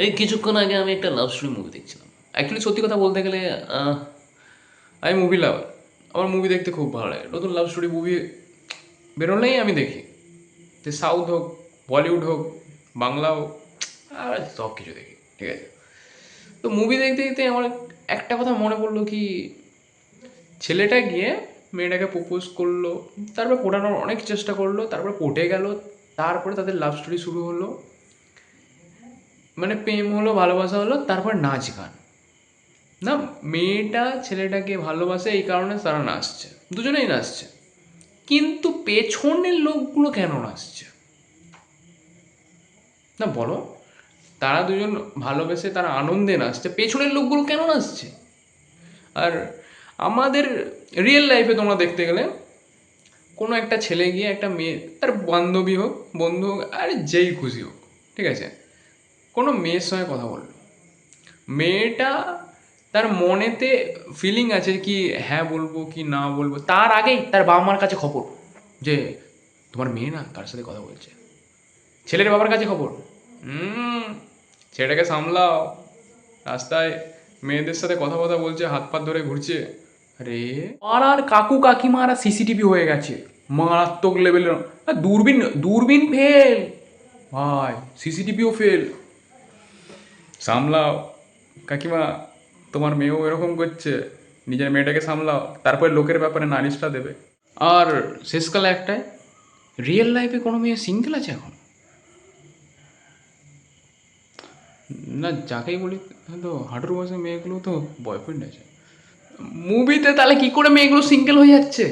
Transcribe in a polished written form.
এই কিছুক্ষণ আগে আমি একটা লাভ স্টোরি মুভি দেখছিলাম। অ্যাকচুয়ালি সত্যি কথা বলতে গেলে আমি মুভি লাভার। আমার মুভি দেখতে খুব ভালো লাগে। নতুন লাভ স্টোরি মুভি বেরোলেই আমি দেখি। সে সাউথ হোক, বলিউড হোক, বাংলা হোক, আর সব কিছু দেখি। ঠিক আছে, তো মুভি দেখতে দেখতে আমার একটা কথা মনে পড়লো কি, ছেলেটা গিয়ে মেয়েটাকে প্রপোজ করলো, তারপর পটানোর অনেক চেষ্টা করলো, তারপর পটে গেল, তারপরে তাদের লাভ স্টোরি শুরু হলো, মানে প্রেম হলো, ভালোবাসা হলো, তারপর নাচ গান। না, মেয়েটা ছেলেটাকে ভালোবাসে এই কারণে তারা নাচছে, দুজনেই নাচছে, কিন্তু পেছনের লোকগুলো কেন নাচছে? না বলো, তারা দুজন ভালোবেসে তারা আনন্দে নাচছে, পেছনের লোকগুলো কেন নাচছে? আর আমাদের রিয়েল লাইফে তোমরা দেখতে গেলে কোনো একটা ছেলে গিয়ে একটা মেয়ে, তার বান্ধবী হোক, বন্ধু হোক, আর যেই খুশি হোক, ঠিক আছে, কোনো মেয়ের সঙ্গে কথা বললো, মেয়েটা তার মনেতে ফিলিং আছে কি হ্যাঁ বলবো কি না বলবো, তার আগেই তার বাবা মার কাছে খবর যে তোমার মেয়ে না কার সাথে কথা বলছে, ছেলের বাবার কাছে খবর। হুম, ছেলেটাকে সামলাও, রাস্তায় মেয়েদের সাথে কথা কথা বলছে, হাত পাত ধরে ঘুরছে। আরে পাড়ার কাকু কাকিমারা সিসিটিভি হয়ে গেছে, মারাত্মক লেভেলের। দূরবীন দূরবীন ফেল ভাই, সিসিটিভিও ফেল। সামলাও কাকিমা, তোমার মেয়েও এরকম করছে, নিজের মেয়েটাকে সামলাও, তারপরে লোকের ব্যাপারে নালিশটা দেবে। আর শেষকালে একটাই, রিয়েল লাইফে কোনো মেয়ে সিঙ্গেল আছে এখন? না, যাকেই বলি হয়তো হাঁটুর বয়সে মেয়েগুলো তো বয়ফ্রেন্ড আছে। মুভিতে তাহলে কি করে মেয়েগুলো সিঙ্গেল হয়ে যাচ্ছে?